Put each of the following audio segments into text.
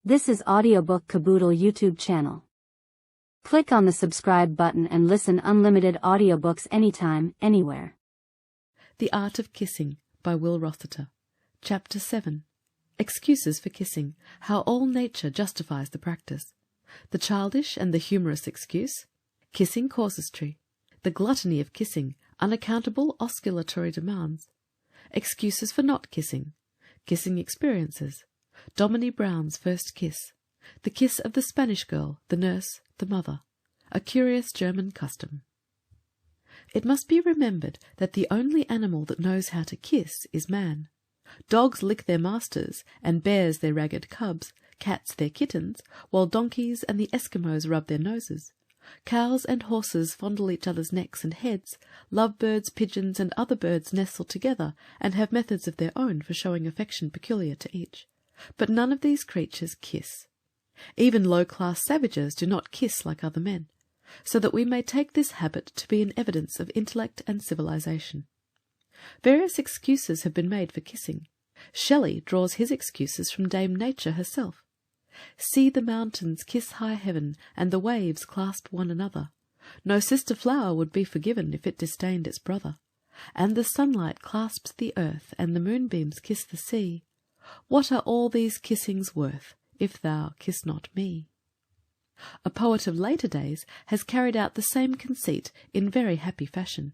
This is Audiobook Caboodle YouTube channel. Click on the subscribe button and listen unlimited audiobooks anytime, anywhere. The Art of Kissing by Will Rossiter. Chapter 7. Excuses for Kissing, How All Nature Justifies the Practice. The Childish and the Humorous Excuse. Kissing Casuistry. The Gluttony of Kissing, Unaccountable Osculatory Demands. Excuses for Not Kissing. Kissing Experiences. Dominie Brown's First Kiss. The Kiss of the Spanish Girl, the Nurse, the Mother. A Curious German Custom. It must be remembered that the only animal that knows how to kiss is man. Dogs lick their masters, and bears their ragged cubs, cats their kittens, while donkeys and the Eskimos rub their noses. Cows and horses fondle each other's necks and heads. Lovebirds, pigeons, and other birds nestle together, and have methods of their own for showing affection peculiar to each. But none of these creatures kiss. Even low-class savages do not kiss like other men, so that we may take this habit to be an evidence of intellect and civilization. Various excuses have been made for kissing. Shelley draws his excuses from Dame Nature herself. See the mountains kiss high heaven, and the waves clasp one another. No sister flower would be forgiven if it disdained its brother. And the sunlight clasps the earth, and the moonbeams kiss the sea. What are all these kissings worth, if thou kiss not me? A poet of later days has carried out the same conceit in very happy fashion.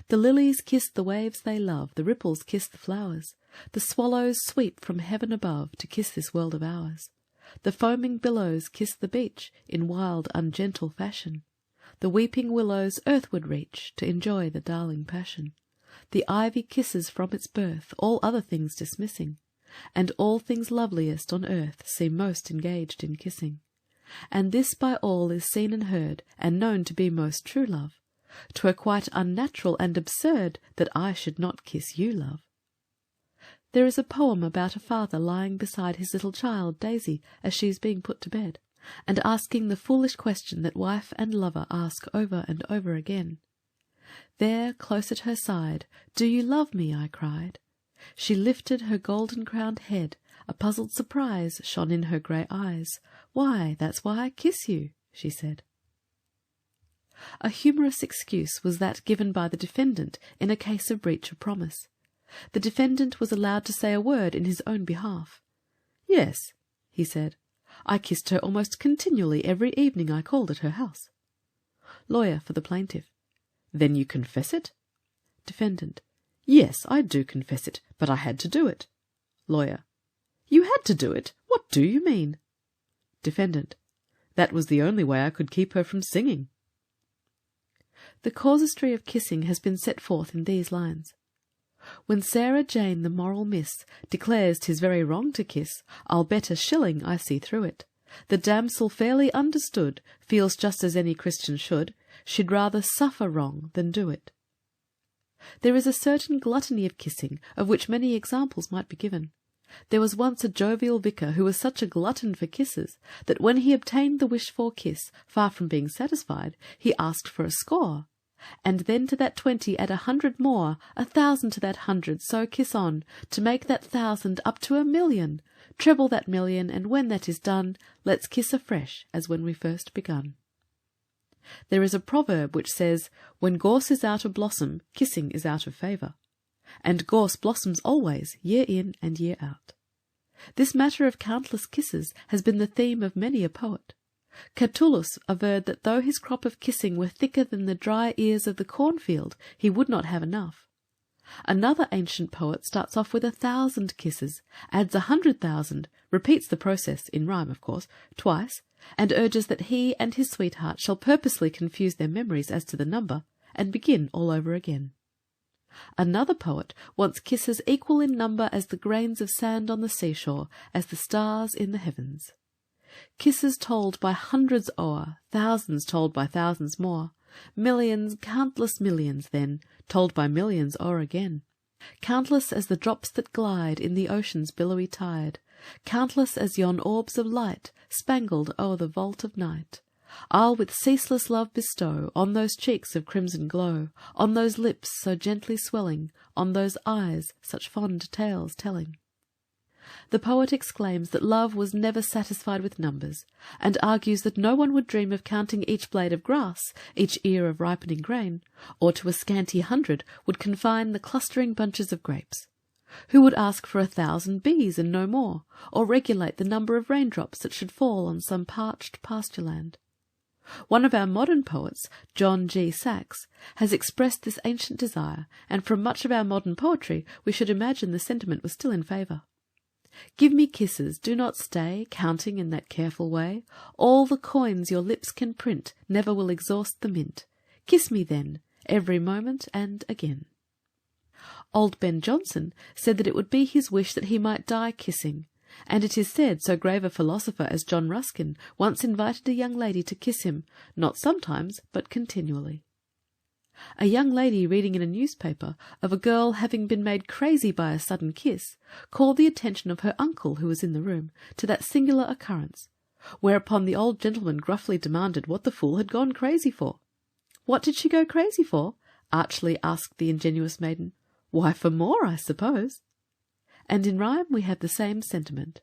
The lilies kiss the waves they love, the ripples kiss the flowers. The swallows sweep from heaven above to kiss this world of ours. The foaming billows kiss the beach in wild, ungentle fashion. The weeping willows earthward reach to enjoy the darling passion. The ivy kisses from its birth, all other things dismissing, and all things loveliest on earth seem most engaged in kissing. And this by all is seen and heard, and known to be most true love. 'Twere quite unnatural and absurd that I should not kiss you, love. There is a poem about a father lying beside his little child, Daisy, as she is being put to bed, and asking the foolish question that wife and lover ask over and over again. There, close at her side, "Do you love me?" I cried. She lifted her golden-crowned head, a puzzled surprise shone in her grey eyes. "Why, that's why I kiss you," she said. A humorous excuse was that given by the defendant in a case of breach of promise. The defendant was allowed to say a word in his own behalf. "Yes," he said, "I kissed her almost continually every evening I called at her house." Lawyer for the plaintiff: "Then you confess it?" Defendant: "Yes, I do confess it, but I had to do it." Lawyer: "You had to do it? What do you mean?" Defendant: "That was the only way I could keep her from singing." The casuistry of kissing has been set forth in these lines. When Sarah Jane, the moral miss, declares 'tis very wrong to kiss, I'll bet a shilling I see through it. The damsel fairly understood, feels just as any Christian should, she'd rather suffer wrong than do it. There is a certain gluttony of kissing, of which many examples might be given. There was once a jovial vicar who was such a glutton for kisses that when he obtained the wished-for kiss, far from being satisfied, he asked for a score, and then to that 20 add 100 more, 1,000 to that 100, so kiss on, to make that 1,000 up to 1,000,000, treble that 1,000,000, and when that is done, let's kiss afresh as when we first begun. There is a proverb which says, "When gorse is out of blossom, kissing is out of favour," and gorse blossoms always, year in and year out. This matter of countless kisses has been the theme of many a poet. Catullus averred that though his crop of kissing were thicker than the dry ears of the cornfield, he would not have enough. Another ancient poet starts off with 1,000 kisses, adds 100,000, repeats the process, in rhyme of course, twice, and urges that he and his sweetheart shall purposely confuse their memories as to the number, and begin all over again. Another poet wants kisses equal in number as the grains of sand on the seashore, as the stars in the heavens. Kisses told by hundreds o'er, thousands told by thousands more, millions, countless millions, then, told by millions o'er again. Countless as the drops that glide in the ocean's billowy tide, countless as yon orbs of light spangled o'er the vault of night, I'll with ceaseless love bestow on those cheeks of crimson glow, on those lips so gently swelling, on those eyes such fond tales telling. The poet exclaims that love was never satisfied with numbers, and argues that no one would dream of counting each blade of grass, each ear of ripening grain, or to a scanty 100 would confine the clustering bunches of grapes. Who would ask for 1,000 bees and no more, or regulate the number of raindrops that should fall on some parched pasture land? One of our modern poets, John G. Saxe, has expressed this ancient desire, and from much of our modern poetry we should imagine the sentiment was still in favour. Give me kisses, do not stay, counting in that careful way. All the coins your lips can print never will exhaust the mint. Kiss me then, every moment and again. Old Ben Jonson said that it would be his wish that he might die kissing, and it is said so grave a philosopher as John Ruskin once invited a young lady to kiss him, not sometimes, but continually. A young lady reading in a newspaper of a girl having been made crazy by a sudden kiss called the attention of her uncle, who was in the room, to that singular occurrence, whereupon the old gentleman gruffly demanded what the fool had gone crazy for. "What did she go crazy for?" archly asked the ingenuous maiden. "Why, for more, I suppose." And in rhyme we have the same sentiment.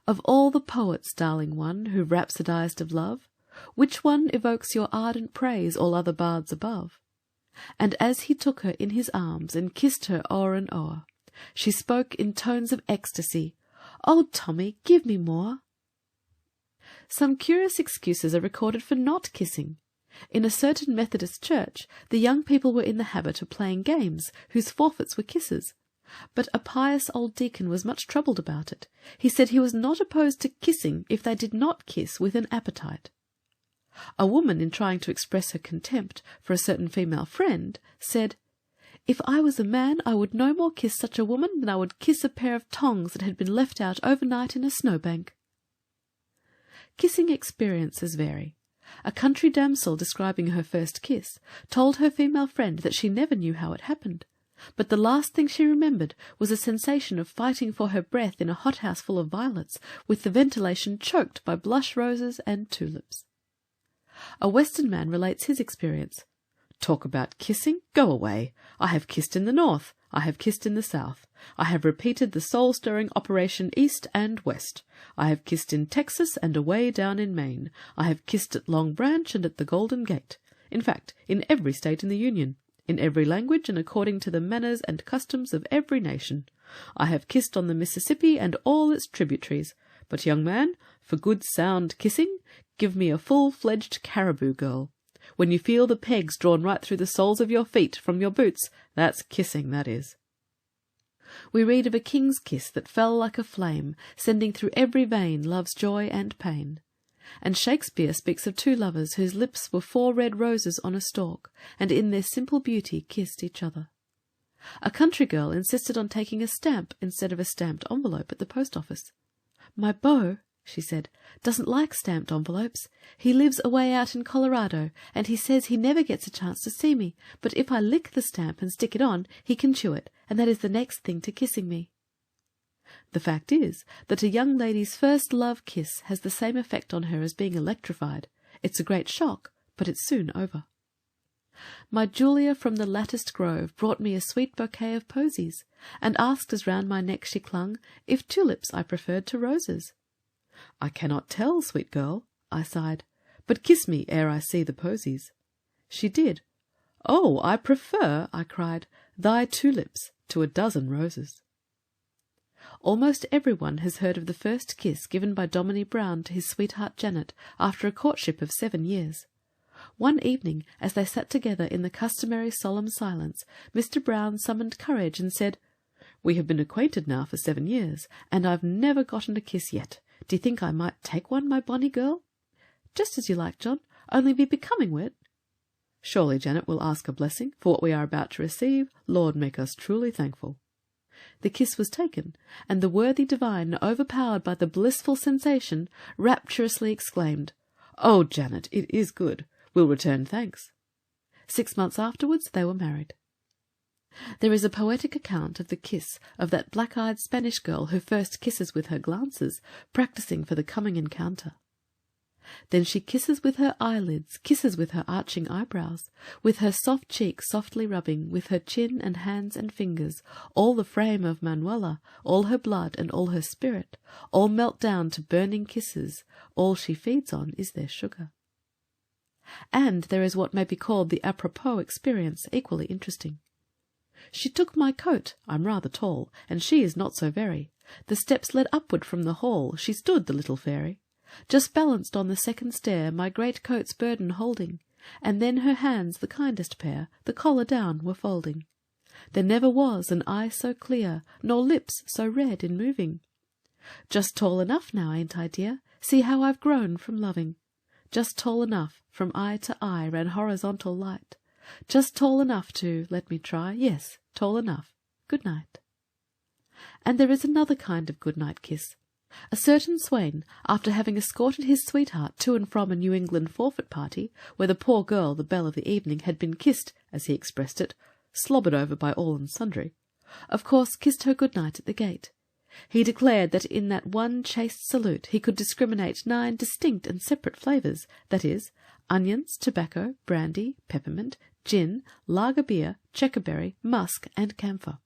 Of all the poets, darling one, who rhapsodized of love, which one evokes your ardent praise all other bards above? And as he took her in his arms and kissed her o'er and o'er, she spoke in tones of ecstasy, "Oh, Tommy, give me more." Some curious excuses are recorded for not kissing. In a certain Methodist church, the young people were in the habit of playing games whose forfeits were kisses. But a pious old deacon was much troubled about it. He said he was not opposed to kissing if they did not kiss with an appetite. A woman, in trying to express her contempt for a certain female friend, said, "If I was a man, I would no more kiss such a woman than I would kiss a pair of tongs that had been left out overnight in a snowbank." Kissing experiences vary. A country damsel, describing her first kiss, told her female friend that she never knew how it happened, but the last thing she remembered was a sensation of fighting for her breath in a hothouse full of violets, with the ventilation choked by blush roses and tulips. A Western man relates his experience. "Talk about kissing? Go away. I have kissed in the north. I have kissed in the south. I have repeated the soul-stirring operation east and west. I have kissed in Texas and away down in Maine. I have kissed at Long Branch and at the Golden Gate. In fact, in every state in the Union, in every language and according to the manners and customs of every nation. I have kissed on the Mississippi and all its tributaries. But, young man, for good sound kissing, give me a full-fledged caribou girl. When you feel the pegs drawn right through the soles of your feet from your boots, that's kissing, that is. We read of a king's kiss that fell like a flame, sending through every vein love's joy and pain. And Shakespeare speaks of two lovers whose lips were 4 red roses on a stalk, and in their simple beauty kissed each other. A country girl insisted on taking a stamp instead of a stamped envelope at the post office. "My beau," she said, "doesn't like stamped envelopes. He lives away out in Colorado, and he says he never gets a chance to see me, but if I lick the stamp and stick it on, he can chew it, and that is the next thing to kissing me." The fact is that a young lady's first love kiss has the same effect on her as being electrified. It's a great shock, but it's soon over. My Julia from the latticed grove brought me a sweet bouquet of posies, and asked as round my neck she clung, if tulips I preferred to roses. "I cannot tell, sweet girl," I sighed, "but kiss me ere I see the posies." She did. "Oh, I prefer," I cried, "thy tulips to a dozen roses." Almost everyone has heard of the first kiss given by Dominie Brown to his sweetheart Janet after a courtship of 7 years. One evening, as they sat together in the customary solemn silence, Mr. Brown summoned courage and said, "We have been acquainted now for 7 years, and I've never gotten a kiss yet. Do you think I might take one, my bonny girl?" "Just as you like, John, only be becoming wi' it." "Surely Janet will ask a blessing for what we are about to receive. Lord, make us truly thankful." The kiss was taken, and the worthy divine, overpowered by the blissful sensation, rapturously exclaimed, "Oh, Janet, it is good. We'll return thanks." 6 months afterwards they were married. There is a poetic account of the kiss of that black-eyed Spanish girl who first kisses with her glances, practising for the coming encounter. Then she kisses with her eyelids, kisses with her arching eyebrows, with her soft cheek softly rubbing, with her chin and hands and fingers, all the frame of Manuela, all her blood and all her spirit, all melt down to burning kisses, all she feeds on is their sugar. And there is what may be called the apropos experience, equally interesting. She took my coat, I'm rather tall, and she is not so very. The steps led upward from the hall, she stood, the little fairy, just balanced on the second stair, my great coat's burden holding, and then her hands, the kindest pair, the collar down, were folding. There never was an eye so clear, nor lips so red in moving. Just tall enough now, ain't I, dear? See how I've grown from loving. Just tall enough, from eye to eye ran horizontal light. Just tall enough to, let me try, yes, tall enough. Good night. And there is another kind of good-night kiss. A certain swain, after having escorted his sweetheart to and from a New England forfeit party, where the poor girl, the belle of the evening, had been kissed, as he expressed it, slobbered over by all and sundry, of course kissed her good-night at the gate. He declared that in that one chaste salute he could discriminate 9 distinct and separate flavours, that is, onions, tobacco, brandy, peppermint, gin, lager beer, checkerberry, musk, and camphor.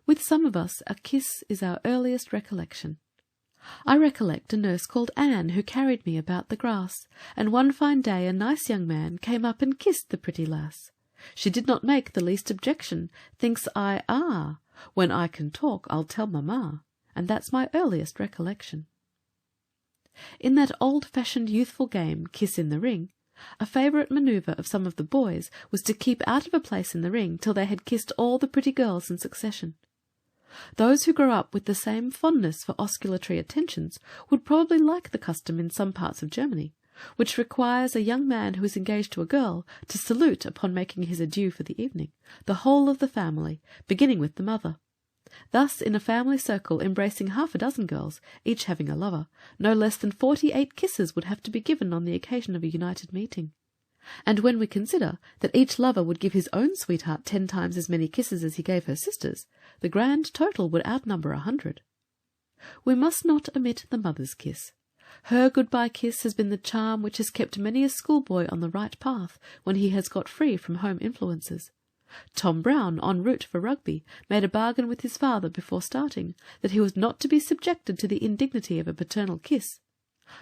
With some of us a kiss is our earliest recollection. I recollect a nurse called Anne who carried me about the grass, and one fine day a nice young man came up and kissed the pretty lass. She did not make the least objection. Thinks I, ah, when I can talk I'll tell mamma, and that's my earliest recollection. In that old-fashioned youthful game, Kiss in the Ring, a favourite manoeuvre of some of the boys was to keep out of a place in the ring till they had kissed all the pretty girls in succession. Those who grow up with the same fondness for osculatory attentions would probably like the custom in some parts of Germany, which requires a young man who is engaged to a girl to salute, upon making his adieu for the evening, the whole of the family, beginning with the mother. Thus, in a family circle embracing 6 girls, each having a lover, no less than 48 kisses would have to be given on the occasion of a united meeting. And when we consider that each lover would give his own sweetheart 10 times as many kisses as he gave her sisters, the grand total would outnumber 100. We must not omit the mother's kiss. Her goodbye kiss has been the charm which has kept many a schoolboy on the right path when he has got free from home influences. Tom Brown, en route for Rugby, made a bargain with his father before starting that he was not to be subjected to the indignity of a paternal kiss.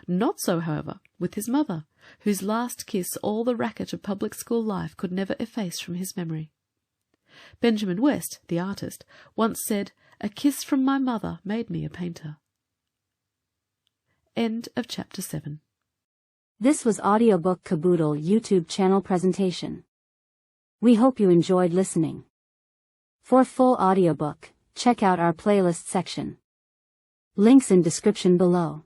Not so, however, with his mother, whose last kiss all the racket of public school life could never efface from his memory. Benjamin West, the artist, once said, "A kiss from my mother made me a painter." End of chapter 7. This was Audiobook Caboodle YouTube channel presentation. We hope you enjoyed listening. For full audiobook, check out our playlist section. Links in description below.